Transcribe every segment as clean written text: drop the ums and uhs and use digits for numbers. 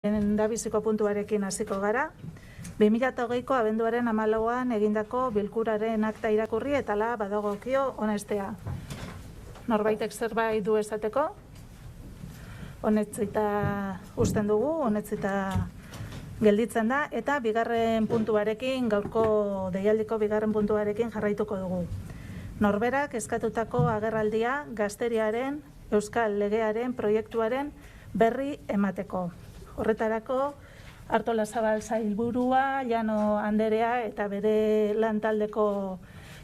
Endabiziko puntuarekin hasiko gara. 2008ko abenduaren 14an egindako bilkuraren akta irakurri eta hala badagokio onestea. Norbaitek zerbait du esateko? Onetzita usten dugu, onetzita gelditzen da, eta bigarren puntuarekin, gaurko deialdiko bigarren puntuarekin jarraituko dugu. Norberak eskatutako agerraldia gazteriaren, euskal legearen proiektuaren berri emateko. Horretarako, Artolazabal sailburua, Llano Anderea eta bere lantaldeko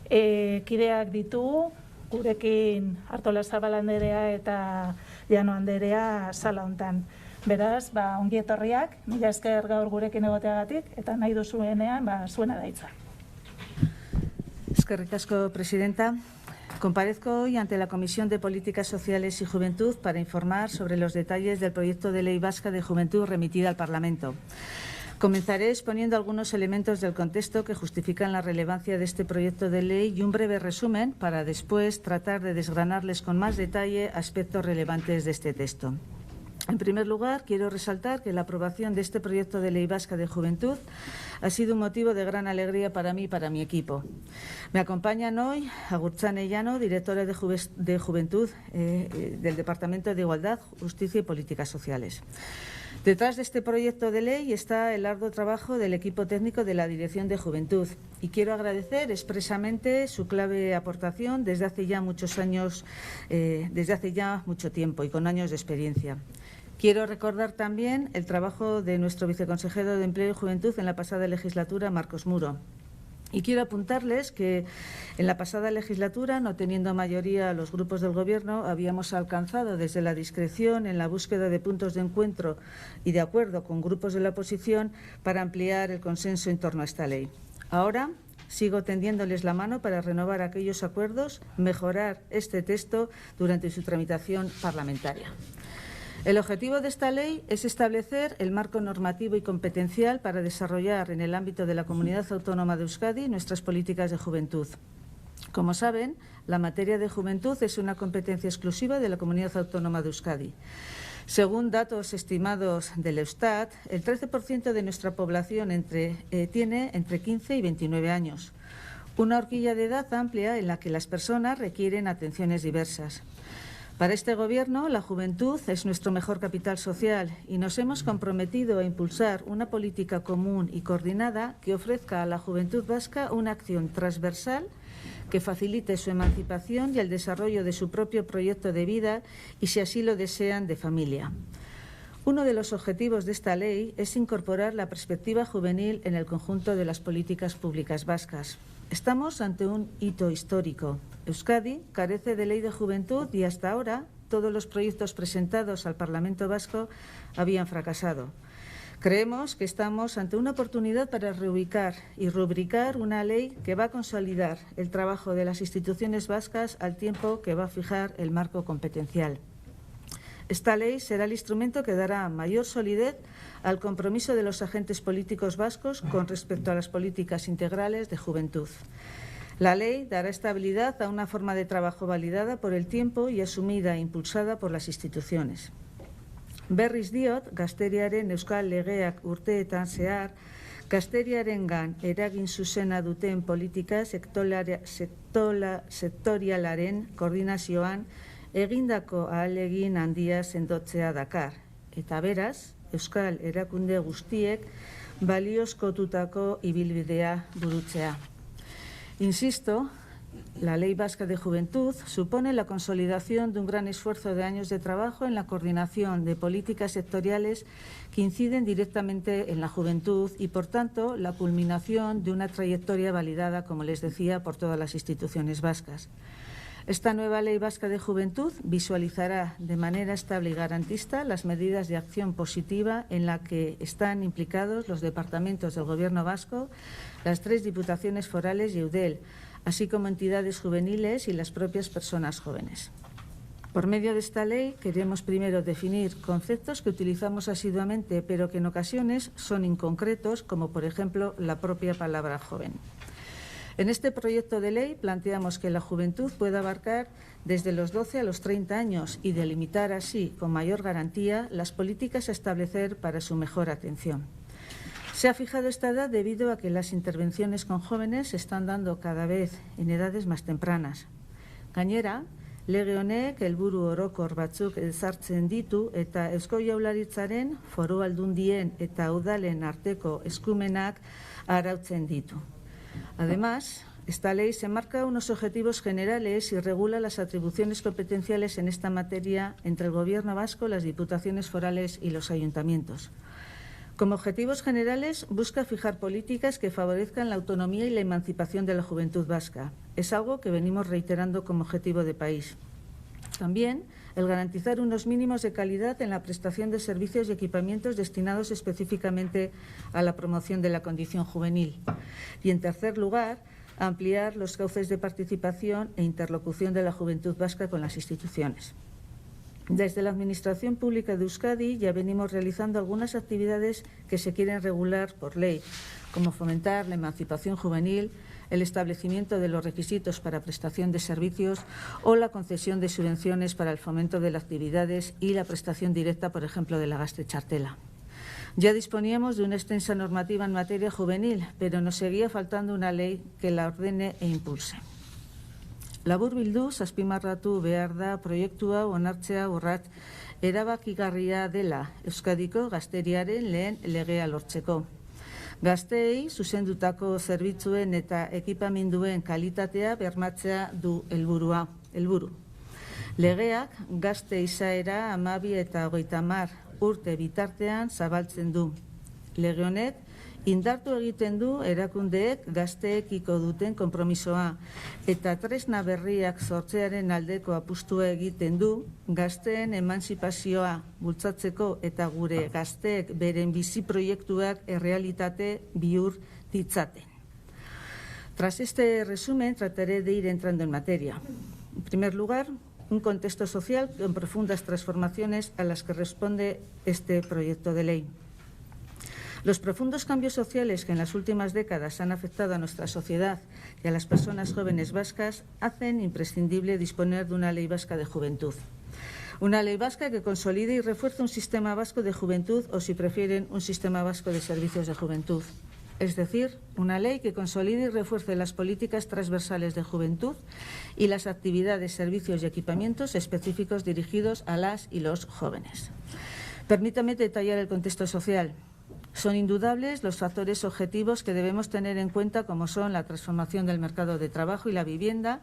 kideak ditugu, gurekin Artolazabal Anderea eta Llano Anderea sala hontan. Beraz, ongi etorriak, mila esker gaur gurekin egoteagatik, eta nahi duzuenean, zuena da hitza. Eskerrik asko, presidenta. Comparezco hoy ante la Comisión de Políticas Sociales y Juventud para informar sobre los detalles del proyecto de ley vasca de juventud remitida al Parlamento. Comenzaré exponiendo algunos elementos del contexto que justifican la relevancia de este proyecto de ley y un breve resumen para después tratar de desgranarles con más detalle aspectos relevantes de este texto. En primer lugar, quiero resaltar que la aprobación de este proyecto de ley vasca de juventud ha sido un motivo de gran alegría para mí y para mi equipo. Me acompañan hoy Agurtzane Llano, directora de Juventud del Departamento de Igualdad, Justicia y Políticas Sociales. Detrás de este proyecto de ley está el arduo trabajo del equipo técnico de la Dirección de Juventud y quiero agradecer expresamente su clave aportación desde hace ya muchos años, desde hace ya mucho tiempo y con años de experiencia. Quiero recordar también el trabajo de nuestro viceconsejero de Empleo y Juventud en la pasada legislatura, Marcos Muro. Y quiero apuntarles que en la pasada legislatura, no teniendo mayoría los grupos del Gobierno, habíamos alcanzado desde la discreción en la búsqueda de puntos de encuentro y de acuerdo con grupos de la oposición para ampliar el consenso en torno a esta ley. Ahora sigo tendiéndoles la mano para renovar aquellos acuerdos, mejorar este texto durante su tramitación parlamentaria. El objetivo de esta ley es establecer el marco normativo y competencial para desarrollar en el ámbito de la Comunidad Autónoma de Euskadi nuestras políticas de juventud. Como saben, la materia de juventud es una competencia exclusiva de la Comunidad Autónoma de Euskadi. Según datos estimados del Eustat, el 13% de nuestra población tiene entre 15 y 29 años. Una horquilla de edad amplia en la que las personas requieren atenciones diversas. Para este Gobierno, la juventud es nuestro mejor capital social y nos hemos comprometido a impulsar una política común y coordinada que ofrezca a la juventud vasca una acción transversal que facilite su emancipación y el desarrollo de su propio proyecto de vida y, si así lo desean, de familia. Uno de los objetivos de esta ley es incorporar la perspectiva juvenil en el conjunto de las políticas públicas vascas. Estamos ante un hito histórico. Euskadi carece de ley de juventud y hasta ahora todos los proyectos presentados al Parlamento vasco habían fracasado. Creemos que estamos ante una oportunidad para reubicar y rubricar una ley que va a consolidar el trabajo de las instituciones vascas al tiempo que va a fijar el marco competencial. Esta ley será el instrumento que dará mayor solidez al compromiso de los agentes políticos vascos con respecto a las políticas integrales de juventud. La ley dará estabilidad a una forma de trabajo validada por el tiempo y asumida e impulsada por las instituciones. Berriz diot, gazteriaren euskal legeak urteetan zehar, gazteriarengan eragin zuzena duten politika sektorialaren koordinazioan egindako ahalegin handia sendotzea dakar. Eta beraz, euskal erakunde guztiek baliozkotutako ibilbidea burutzea. Insisto, la Ley Vasca de Juventud supone la consolidación de un gran esfuerzo de años de trabajo en la coordinación de políticas sectoriales que inciden directamente en la juventud y, por tanto, la culminación de una trayectoria validada, como les decía, por todas las instituciones vascas. Esta nueva Ley Vasca de Juventud visualizará de manera estable y garantista las medidas de acción positiva en la que están implicados los departamentos del Gobierno vasco, las 3 diputaciones forales y Eudel, así como entidades juveniles y las propias personas jóvenes. Por medio de esta ley queremos primero definir conceptos que utilizamos asiduamente, pero que en ocasiones son inconcretos, como por ejemplo la propia palabra joven. En este proyecto de ley planteamos que la juventud pueda abarcar desde los 12 a los 30 años y delimitar así, con mayor garantía, las políticas a establecer para su mejor atención. Se ha fijado esta edad debido a que las intervenciones con jóvenes se están dando cada vez en edades más tempranas. Gainera, lege honek helburu orokor batzuk ezartzen ditu eta Eusko Jaurlaritzaren, Foru Aldundien eta udalen arteko eskumenak arautzen ditu. Además, esta ley se marca unos objetivos generales y regula las atribuciones competenciales en esta materia entre el Gobierno vasco, las diputaciones forales y los ayuntamientos. Como objetivos generales, busca fijar políticas que favorezcan la autonomía y la emancipación de la juventud vasca. Es algo que venimos reiterando como objetivo de país. También el garantizar unos mínimos de calidad en la prestación de servicios y equipamientos destinados específicamente a la promoción de la condición juvenil. Y, en tercer lugar, ampliar los cauces de participación e interlocución de la juventud vasca con las instituciones. Desde la Administración Pública de Euskadi ya venimos realizando algunas actividades que se quieren regular por ley, como fomentar la emancipación juvenil, el establecimiento de los requisitos para prestación de servicios o la concesión de subvenciones para el fomento de las actividades y la prestación directa, por ejemplo, de la Gazte-Txartela. Ya disponíamos de una extensa normativa en materia juvenil, pero nos seguía faltando una ley que la ordene e impulse. Laburbilduz, azpimarratu behar da proiektua onartzea urrats erabakigarria dela Euskadiko gazteriaren lehen legea lortzeko. Gazteei zuzendutako zerbitzuen eta ekipamenduen kalitatea bermatzea du helburu. Legeak gazte izaera 12 eta 30 urte bitartean zabaltzen du. Lege honek indartu egiten du erakundeek gazteekiko duten konpromisoa eta tresna berriak sortzearen aldeko apustua egiten du gazteen emantzipazioa bultzatzeko eta gure gazteek beren bizi proiektuak errealitate bihur ditzaten. Tras este resumen, trataré de ir entrando en materia. En primer lugar, un contexto social con profundas transformaciones a las que responde este proyecto de ley. Los profundos cambios sociales que en las últimas décadas han afectado a nuestra sociedad y a las personas jóvenes vascas hacen imprescindible disponer de una ley vasca de juventud. Una ley vasca que consolide y refuerce un sistema vasco de juventud o, si prefieren, un sistema vasco de servicios de juventud. Es decir, una ley que consolide y refuerce las políticas transversales de juventud y las actividades, servicios y equipamientos específicos dirigidos a las y los jóvenes. Permítame detallar el contexto social. Son indudables los factores objetivos que debemos tener en cuenta, como son la transformación del mercado de trabajo y la vivienda,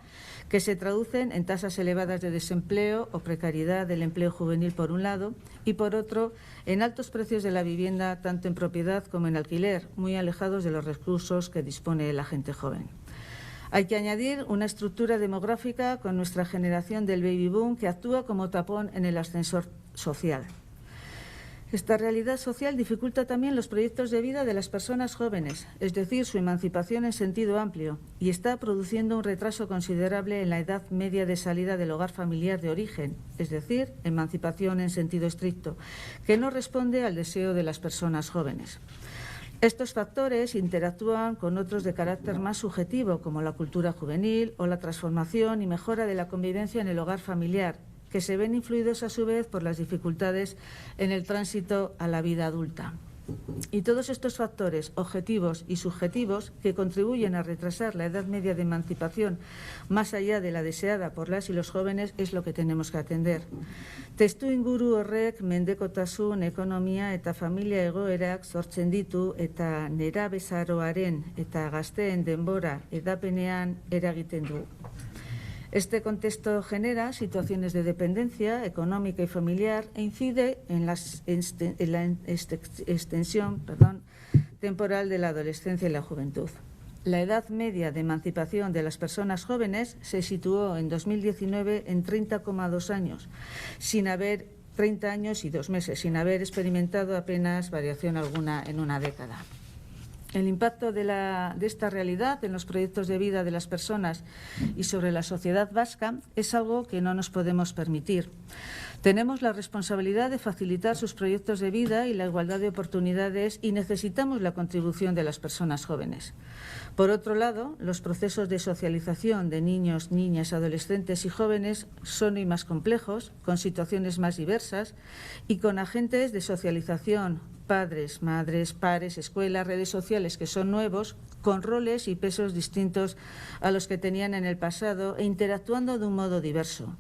que se traducen en tasas elevadas de desempleo o precariedad del empleo juvenil por un lado y por otro en altos precios de la vivienda tanto en propiedad como en alquiler, muy alejados de los recursos que dispone la gente joven. Hay que añadir una estructura demográfica con nuestra generación del baby boom que actúa como tapón en el ascensor social. Esta realidad social dificulta también los proyectos de vida de las personas jóvenes, es decir, su emancipación en sentido amplio, y está produciendo un retraso considerable en la edad media de salida del hogar familiar de origen, es decir, emancipación en sentido estricto, que no responde al deseo de las personas jóvenes. Estos factores interactúan con otros de carácter más subjetivo, como la cultura juvenil o la transformación y mejora de la convivencia en el hogar familiar, que se ven influidos a su vez por las dificultades en el tránsito a la vida adulta. Y todos estos factores objetivos y subjetivos que contribuyen a retrasar la edad media de emancipación más allá de la deseada por las y los jóvenes es lo que tenemos que atender. Testuinguru horrek mendekotasun, ekonomia eta familia egoerak sortzen ditu eta nerabezaroaren eta gazteen denbora edapenean eragiten du. Este contexto genera situaciones de dependencia económica y familiar e incide en la extensión temporal de la adolescencia y la juventud. La edad media de emancipación de las personas jóvenes se situó en 2019 en 30,2 años, 30 años y 2 meses, sin haber experimentado apenas variación alguna en una década. El impacto de esta realidad en los proyectos de vida de las personas y sobre la sociedad vasca es algo que no nos podemos permitir. Tenemos la responsabilidad de facilitar sus proyectos de vida y la igualdad de oportunidades y necesitamos la contribución de las personas jóvenes. Por otro lado, los procesos de socialización de niños, niñas, adolescentes y jóvenes son hoy más complejos, con situaciones más diversas y con agentes de socialización, padres, madres, pares, escuelas, redes sociales que son nuevos, con roles y pesos distintos a los que tenían en el pasado e interactuando de un modo diverso.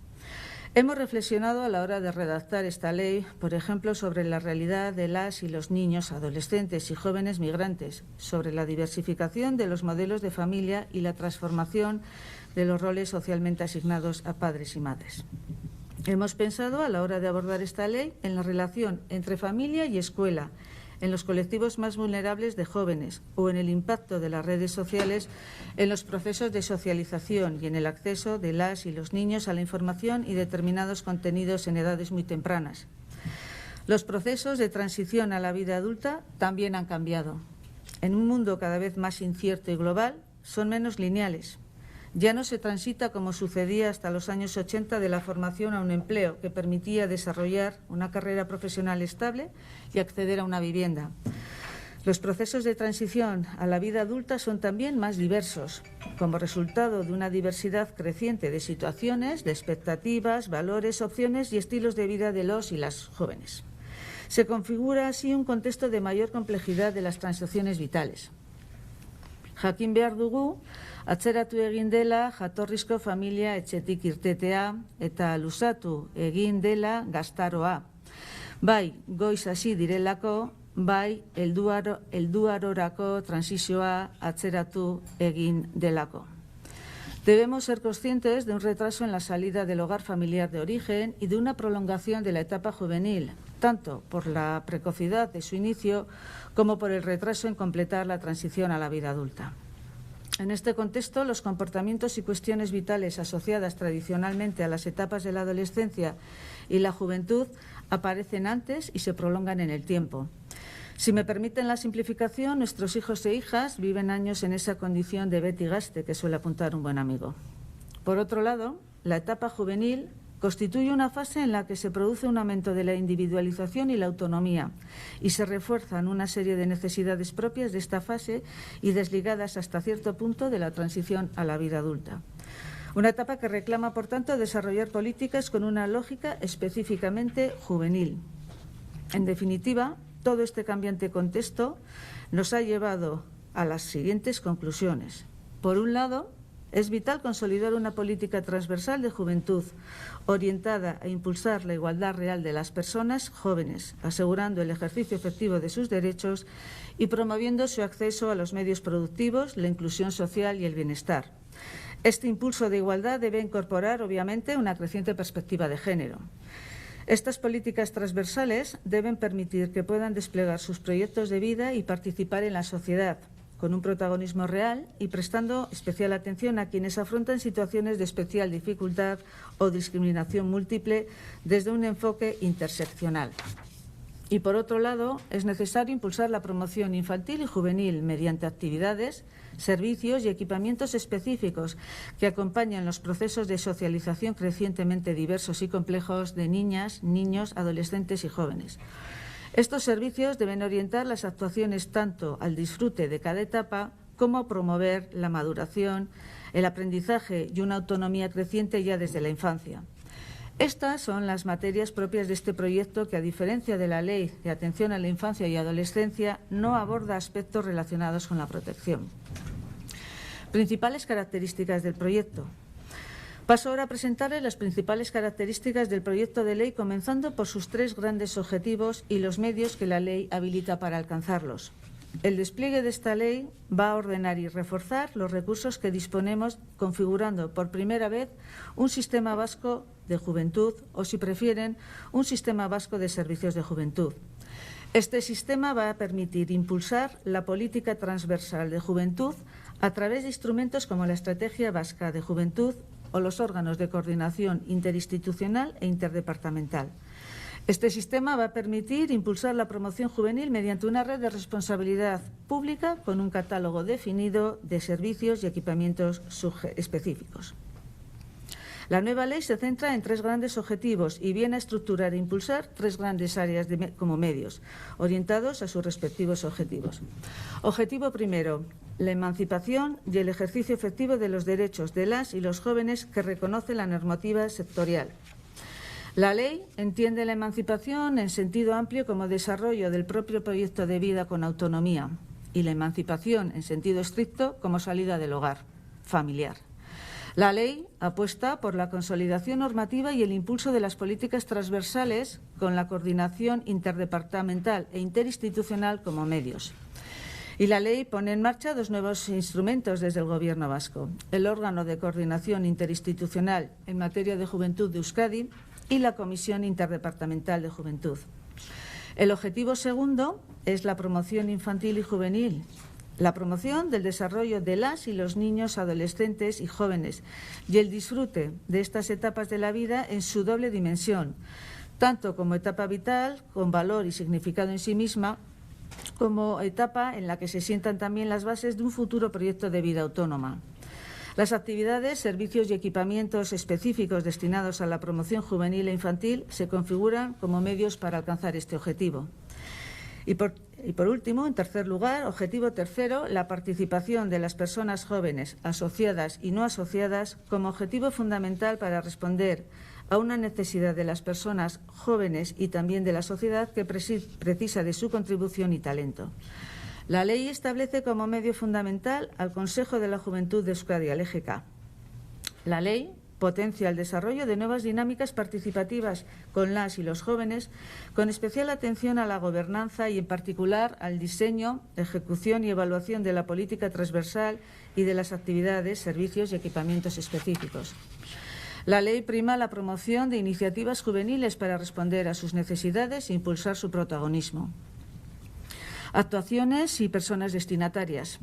Hemos reflexionado a la hora de redactar esta ley, por ejemplo, sobre la realidad de las y los niños, adolescentes y jóvenes migrantes, sobre la diversificación de los modelos de familia y la transformación de los roles socialmente asignados a padres y madres. Hemos pensado a la hora de abordar esta ley en la relación entre familia y escuela, en los colectivos más vulnerables de jóvenes o en el impacto de las redes sociales en los procesos de socialización y en el acceso de las y los niños a la información y determinados contenidos en edades muy tempranas. Los procesos de transición a la vida adulta también han cambiado. En un mundo cada vez más incierto y global, son menos lineales. Ya no se transita como sucedía hasta los años 80 de la formación a un empleo que permitía desarrollar una carrera profesional estable y acceder a una vivienda. Los procesos de transición a la vida adulta son también más diversos, como resultado de una diversidad creciente de situaciones, de expectativas, valores, opciones y estilos de vida de los y las jóvenes. Se configura así un contexto de mayor complejidad de las transiciones vitales. Jakin behar dugu, atzeratu egin dela jatorrizko familia etxetik irtetea eta luzatu egin dela gaztaroa. Bai, goiz hasi direlako, bai, helduarorako transizioa atzeratu egin delako. Debemos ser conscientes de un retraso en la salida del hogar familiar de origen y de una prolongación de la etapa juvenil, tanto por la precocidad de su inicio como por el retraso en completar la transición a la vida adulta. En este contexto, los comportamientos y cuestiones vitales asociadas tradicionalmente a las etapas de la adolescencia y la juventud aparecen antes y se prolongan en el tiempo. Si me permiten la simplificación, nuestros hijos e hijas viven años en esa condición de Betty Gaste que suele apuntar un buen amigo. Por otro lado, la etapa juvenil constituye una fase en la que se produce un aumento de la individualización y la autonomía y se refuerzan una serie de necesidades propias de esta fase y desligadas hasta cierto punto de la transición a la vida adulta. Una etapa que reclama, por tanto, desarrollar políticas con una lógica específicamente juvenil. En definitiva, todo este cambiante contexto nos ha llevado a las siguientes conclusiones. Por un lado, es vital consolidar una política transversal de juventud orientada a impulsar la igualdad real de las personas jóvenes, asegurando el ejercicio efectivo de sus derechos y promoviendo su acceso a los medios productivos, la inclusión social y el bienestar. Este impulso de igualdad debe incorporar, obviamente, una creciente perspectiva de género. Estas políticas transversales deben permitir que puedan desplegar sus proyectos de vida y participar en la sociedad, con un protagonismo real y prestando especial atención a quienes afrontan situaciones de especial dificultad o discriminación múltiple desde un enfoque interseccional. Y, por otro lado, es necesario impulsar la promoción infantil y juvenil mediante actividades, servicios y equipamientos específicos que acompañan los procesos de socialización crecientemente diversos y complejos de niñas, niños, adolescentes y jóvenes. Estos servicios deben orientar las actuaciones tanto al disfrute de cada etapa como a promover la maduración, el aprendizaje y una autonomía creciente ya desde la infancia. Estas son las materias propias de este proyecto que, a diferencia de la Ley de Atención a la Infancia y Adolescencia, no aborda aspectos relacionados con la protección. Principales características del proyecto. Paso ahora a presentarles las principales características del proyecto de ley, comenzando por sus tres grandes objetivos y los medios que la ley habilita para alcanzarlos. El despliegue de esta ley va a ordenar y reforzar los recursos que disponemos, configurando por primera vez un sistema vasco de juventud o, si prefieren, un sistema vasco de servicios de juventud. Este sistema va a permitir impulsar la política transversal de juventud a través de instrumentos como la Estrategia Vasca de Juventud o los órganos de coordinación interinstitucional e interdepartamental. Este sistema va a permitir impulsar la promoción juvenil mediante una red de responsabilidad pública con un catálogo definido de servicios y equipamientos específicos. La nueva ley se centra en 3 grandes objetivos y viene a estructurar e impulsar 3 grandes áreas como medios, orientados a sus respectivos objetivos. Objetivo primero, la emancipación y el ejercicio efectivo de los derechos de las y los jóvenes que reconoce la normativa sectorial. La ley entiende la emancipación en sentido amplio como desarrollo del propio proyecto de vida con autonomía y la emancipación en sentido estricto como salida del hogar familiar. La ley apuesta por la consolidación normativa y el impulso de las políticas transversales con la coordinación interdepartamental e interinstitucional como medios. Y la ley pone en marcha 2 nuevos instrumentos desde el Gobierno vasco: el órgano de coordinación interinstitucional en materia de juventud de Euskadi y la Comisión Interdepartamental de Juventud. El objetivo segundo es la promoción infantil y juvenil, la promoción del desarrollo de las y los niños, adolescentes y jóvenes y el disfrute de estas etapas de la vida en su doble dimensión, tanto como etapa vital, con valor y significado en sí misma, como etapa en la que se sientan también las bases de un futuro proyecto de vida autónoma. Las actividades, servicios y equipamientos específicos destinados a la promoción juvenil e infantil se configuran como medios para alcanzar este objetivo. Y por último, en tercer lugar, objetivo tercero, la participación de las personas jóvenes, asociadas y no asociadas, como objetivo fundamental para responder a una necesidad de las personas jóvenes y también de la sociedad que precisa de su contribución y talento. La ley establece como medio fundamental al Consejo de la Juventud de Euskadi, al EGK. La ley potencia el desarrollo de nuevas dinámicas participativas con las y los jóvenes, con especial atención a la gobernanza y, en particular, al diseño, ejecución y evaluación de la política transversal y de las actividades, servicios y equipamientos específicos. La ley prima la promoción de iniciativas juveniles para responder a sus necesidades e impulsar su protagonismo. Actuaciones y personas destinatarias.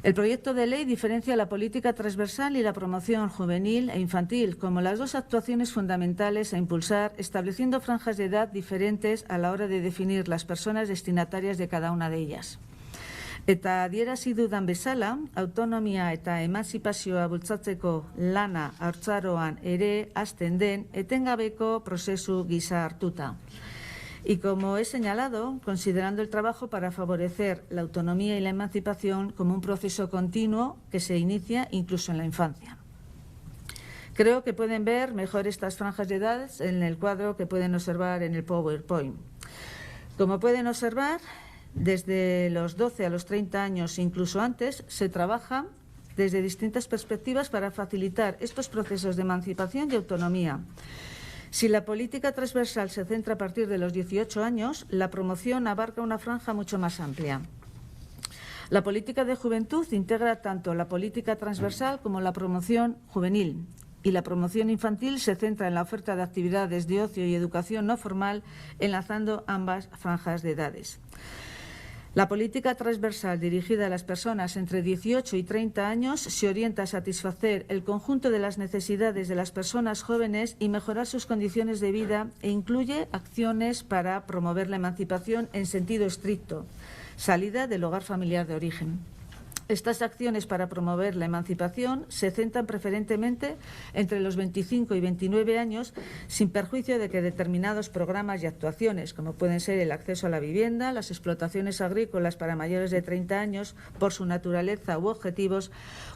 El proyecto de ley diferencia la política transversal y la promoción juvenil e infantil como las 2 actuaciones fundamentales a impulsar, estableciendo franjas de edad diferentes a la hora de definir las personas destinatarias de cada una de ellas. Eta adierazi dudan bezala, autonomia eta emantzipazioa bultzatzeko lana haurtzaroan ere hasten den etengabeko prozesu gisa hartuta. Y como he señalado, considerando el trabajo para favorecer la autonomía y la emancipación como un proceso continuo que se inicia incluso en la infancia. Creo que pueden ver mejor estas franjas de edades en el cuadro que pueden observar en el PowerPoint. Como pueden observar, desde los 12 a los 30 años, incluso antes, se trabaja desde distintas perspectivas para facilitar estos procesos de emancipación y autonomía. Si la política transversal se centra a partir de los 18 años, la promoción abarca una franja mucho más amplia. La política de juventud integra tanto la política transversal como la promoción juvenil, y la promoción infantil se centra en la oferta de actividades de ocio y educación no formal, enlazando ambas franjas de edades. La política transversal dirigida a las personas entre 18 y 30 años se orienta a satisfacer el conjunto de las necesidades de las personas jóvenes y mejorar sus condiciones de vida e incluye acciones para promover la emancipación en sentido estricto, salida del hogar familiar de origen. Estas acciones para promover la emancipación se centran preferentemente entre los 25 y 29 años, sin perjuicio de que determinados programas y actuaciones, como pueden ser el acceso a la vivienda, las explotaciones agrícolas para mayores de 30 años, por su naturaleza u objetivos,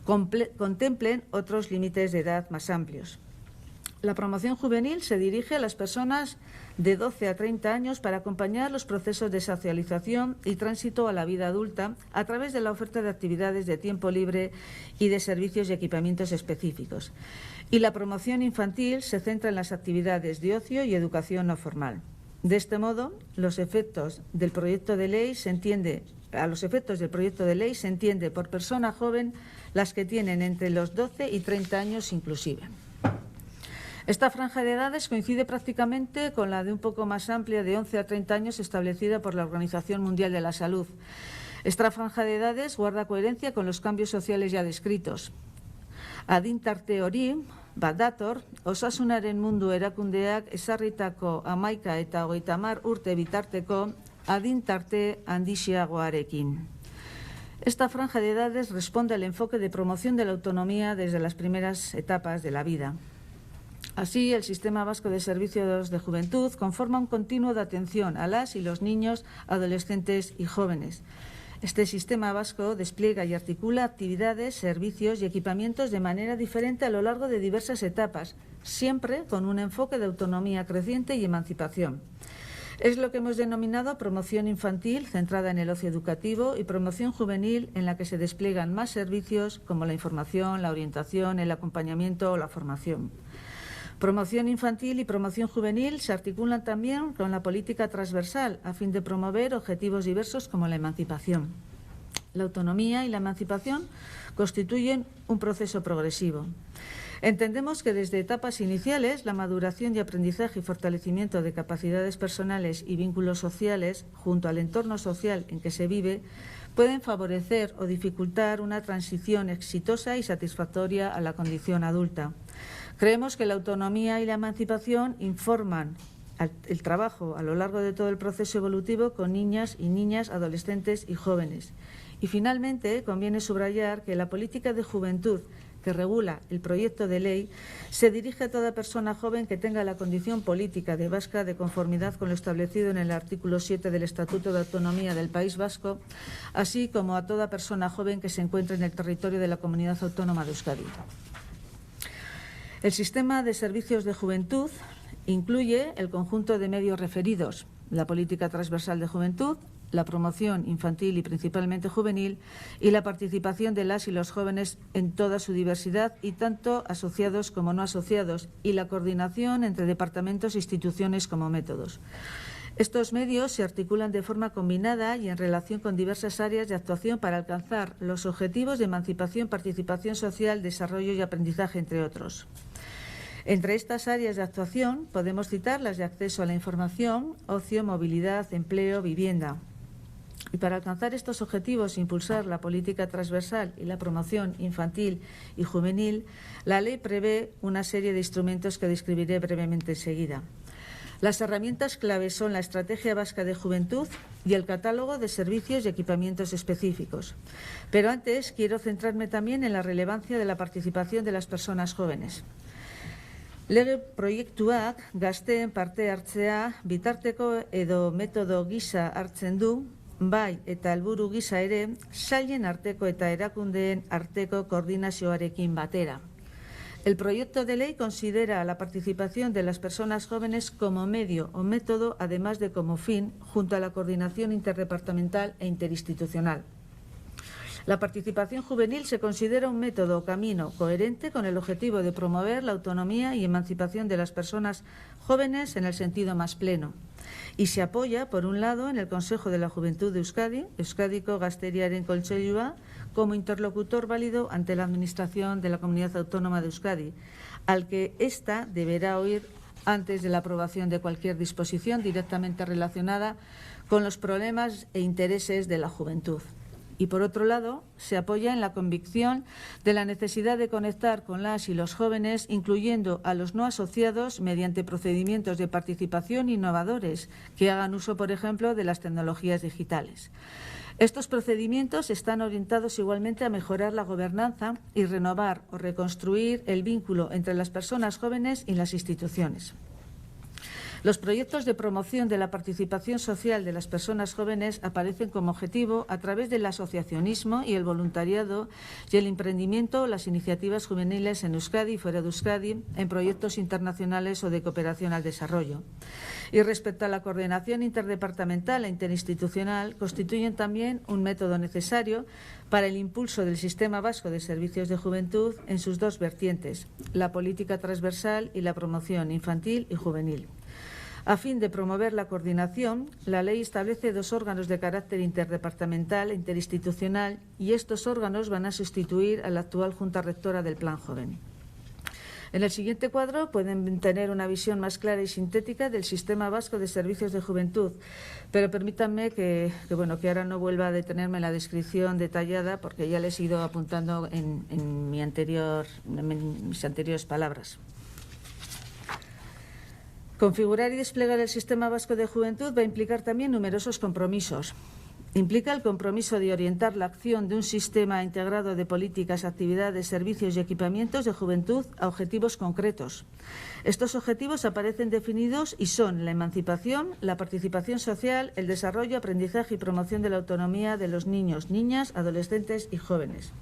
contemplen otros límites de edad más amplios. La promoción juvenil se dirige a las personas de 12 a 30 años para acompañar los procesos de socialización y tránsito a la vida adulta a través de la oferta de actividades de tiempo libre y de servicios y equipamientos específicos. Y la promoción infantil se centra en las actividades de ocio y educación no formal. De este modo, a los efectos del proyecto de ley se entiende por persona joven las que tienen entre los 12 y 30 años inclusive. Esta franja de edades coincide prácticamente con la de un poco más amplia de 11 a 30 años establecida por la Organización Mundial de la Salud. Esta franja de edades guarda coherencia con los cambios sociales ya descritos. Adin tarte hori, bat dator, osasunaren mundu erakundeak ezarritako 11 eta 30 urte bitarteko adin tarte handiagoarekin. Esta franja de edades responde al enfoque de promoción de la autonomía desde las primeras etapas de la vida. Así, el Sistema Vasco de Servicios de Juventud conforma un continuo de atención a las y los niños, adolescentes y jóvenes. Este sistema vasco despliega y articula actividades, servicios y equipamientos de manera diferente a lo largo de diversas etapas, siempre con un enfoque de autonomía creciente y emancipación. Es lo que hemos denominado promoción infantil, centrada en el ocio educativo, y promoción juvenil, en la que se despliegan más servicios como la información, la orientación, el acompañamiento o la formación. Promoción infantil y promoción juvenil se articulan también con la política transversal a fin de promover objetivos diversos como la emancipación. La autonomía y la emancipación constituyen un proceso progresivo. Entendemos que desde etapas iniciales la maduración y aprendizaje y fortalecimiento de capacidades personales y vínculos sociales junto al entorno social en que se vive pueden favorecer o dificultar una transición exitosa y satisfactoria a la condición adulta. Creemos que la autonomía y la emancipación informan el trabajo a lo largo de todo el proceso evolutivo con niñas y niñas, adolescentes y jóvenes. Y finalmente, conviene subrayar que la política de juventud que regula el proyecto de ley se dirige a toda persona joven que tenga la condición política de vasca de conformidad con lo establecido en el artículo 7 del Estatuto de Autonomía del País Vasco, así como a toda persona joven que se encuentre en el territorio de la Comunidad Autónoma de Euskadi. El sistema de servicios de juventud incluye el conjunto de medios referidos, la política transversal de juventud, la promoción infantil y principalmente juvenil y la participación de las y los jóvenes en toda su diversidad y tanto asociados como no asociados y la coordinación entre departamentos e instituciones como métodos. Estos medios se articulan de forma combinada y en relación con diversas áreas de actuación para alcanzar los objetivos de emancipación, participación social, desarrollo y aprendizaje, entre otros. Entre estas áreas de actuación podemos citar las de acceso a la información, ocio, movilidad, empleo, vivienda. Y para alcanzar estos objetivos e impulsar la política transversal y la promoción infantil y juvenil, la ley prevé una serie de instrumentos que describiré brevemente enseguida. Las herramientas claves son la Estrategia Vasca de Juventud y el catálogo de servicios y equipamientos específicos. Pero antes quiero centrarme también en la relevancia de la participación de las personas jóvenes. Lege proiektuak gazteen parte hartzea bitarteko edo metodo gisa hartzen du, bai eta helburu gisa ere sailen arteko eta erakundeen arteko koordinazioarekin batera. El proyecto de ley considera la participación de las personas jóvenes como medio o método, además de como fin, junto a la coordinación interdepartamental e interinstitucional. La participación juvenil se considera un método o camino coherente con el objetivo de promover la autonomía y emancipación de las personas jóvenes en el sentido más pleno. Y se apoya, por un lado, en el Consejo de la Juventud de Euskadi, Euskadiko Gazteriaren Kontseilua, como interlocutor válido ante la Administración de la Comunidad Autónoma de Euskadi, al que ésta deberá oír antes de la aprobación de cualquier disposición directamente relacionada con los problemas e intereses de la juventud. Y, por otro lado, se apoya en la convicción de la necesidad de conectar con las y los jóvenes, incluyendo a los no asociados, mediante procedimientos de participación innovadores que hagan uso, por ejemplo, de las tecnologías digitales. Estos procedimientos están orientados igualmente a mejorar la gobernanza y renovar o reconstruir el vínculo entre las personas jóvenes y las instituciones. Los proyectos de promoción de la participación social de las personas jóvenes aparecen como objetivo a través del asociacionismo y el voluntariado y el emprendimiento o las iniciativas juveniles en Euskadi y fuera de Euskadi en proyectos internacionales o de cooperación al desarrollo. Y respecto a la coordinación interdepartamental e interinstitucional, constituyen también un método necesario para el impulso del Sistema Vasco de Servicios de Juventud en sus dos vertientes, la política transversal y la promoción infantil y juvenil. A fin de promover la coordinación, la ley establece dos órganos de carácter interdepartamental e interinstitucional y estos órganos van a sustituir a la actual Junta Rectora del Plan Joven. En el siguiente cuadro pueden tener una visión más clara y sintética del Sistema Vasco de Servicios de Juventud, pero permítanme que ahora no vuelva a detenerme en la descripción detallada porque ya les he ido apuntando en mis anteriores palabras. Configurar y desplegar el Sistema Vasco de Juventud va a implicar también numerosos compromisos. Implica el compromiso de orientar la acción de un sistema integrado de políticas, actividades, servicios y equipamientos de juventud a objetivos concretos. Estos objetivos aparecen definidos y son la emancipación, la participación social, el desarrollo, aprendizaje y promoción de la autonomía de los niños, niñas, adolescentes y jóvenes.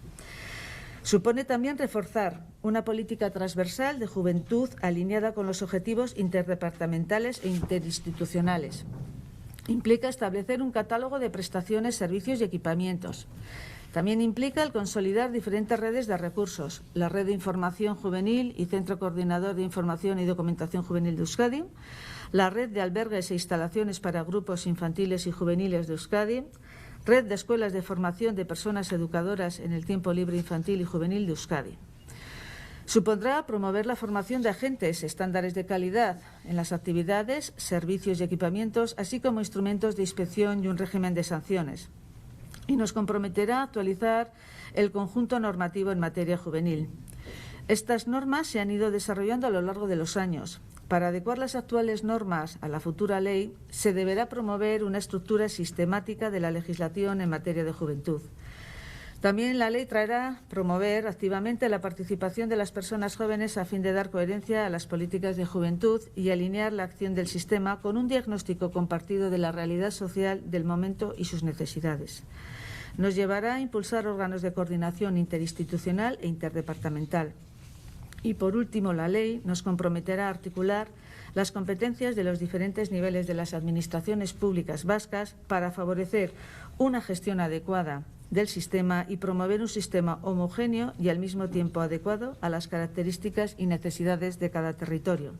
Supone también reforzar una política transversal de juventud alineada con los objetivos interdepartamentales e interinstitucionales. Implica establecer un catálogo de prestaciones, servicios y equipamientos. También implica el consolidar diferentes redes de recursos, la Red de Información Juvenil y Centro Coordinador de Información y Documentación Juvenil de Euskadi, la Red de Albergues e Instalaciones para Grupos Infantiles y Juveniles de Euskadi, Red de Escuelas de Formación de Personas Educadoras en el Tiempo Libre Infantil y Juvenil de Euskadi. Supondrá promover la formación de agentes, estándares de calidad en las actividades, servicios y equipamientos, así como instrumentos de inspección y un régimen de sanciones. Y nos comprometerá a actualizar el conjunto normativo en materia juvenil. Estas normas se han ido desarrollando a lo largo de los años. Para adecuar las actuales normas a la futura ley, se deberá promover una estructura sistemática de la legislación en materia de juventud. También la ley traerá promover activamente la participación de las personas jóvenes a fin de dar coherencia a las políticas de juventud y alinear la acción del sistema con un diagnóstico compartido de la realidad social del momento y sus necesidades. Nos llevará a impulsar órganos de coordinación interinstitucional e interdepartamental. Y, por último, la ley nos comprometerá a articular las competencias de los diferentes niveles de las administraciones públicas vascas para favorecer una gestión adecuada del sistema y promover un sistema homogéneo y al mismo tiempo adecuado a las características y necesidades de cada territorio.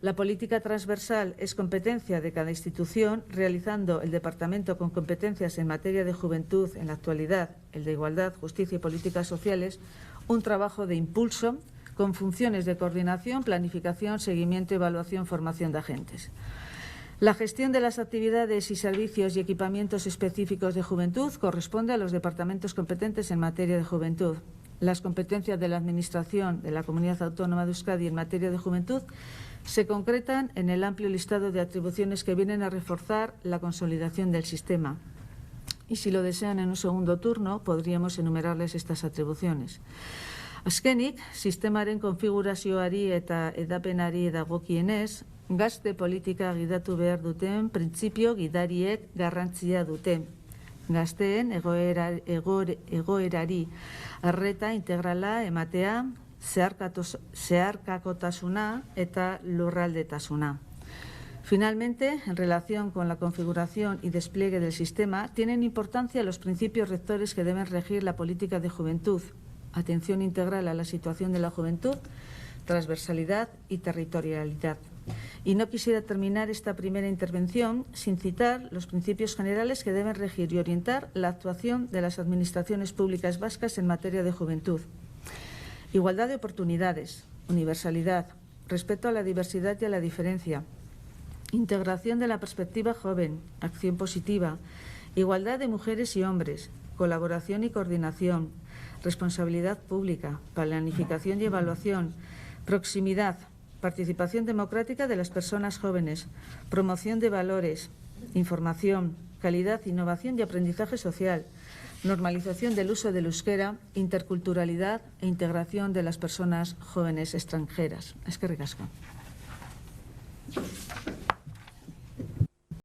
La política transversal es competencia de cada institución, realizando el Departamento con competencias en materia de juventud en la actualidad, el de Igualdad, Justicia y Políticas Sociales, un trabajo de impulso con funciones de coordinación, planificación, seguimiento, evaluación, formación de agentes. La gestión de las actividades y servicios y equipamientos específicos de juventud corresponde a los departamentos competentes en materia de juventud. Las competencias de la Administración de la Comunidad Autónoma de Euskadi en materia de juventud se concretan en el amplio listado de atribuciones que vienen a reforzar la consolidación del sistema. Y si lo desean en un segundo turno, podríamos enumerarles estas atribuciones. Azkenik, sistemaren konfigurazioari eta edapenari dagokienez, gazte politika gidatu behar duten printzipio gidariek garrantzia dute. Gazteen egoerari arreta integrala ematea, zeharkakotasuna eta lurraldetasuna. Finalmente, en relación con la configuración y despliegue del sistema, tienen importancia los principios rectores que deben regir la política de juventud: atención integral a la situación de la juventud, transversalidad y territorialidad. Y no quisiera terminar esta primera intervención sin citar los principios generales que deben regir y orientar la actuación de las administraciones públicas vascas en materia de juventud. Igualdad de oportunidades, universalidad, respeto a la diversidad y a la diferencia, integración de la perspectiva joven, acción positiva, igualdad de mujeres y hombres, colaboración y coordinación, responsabilidad pública, planificación y evaluación, proximidad, participación democrática de las personas jóvenes, promoción de valores, información, calidad, innovación y aprendizaje social, normalización del uso del euskera, interculturalidad e integración de las personas jóvenes extranjeras. Eskerrik asko.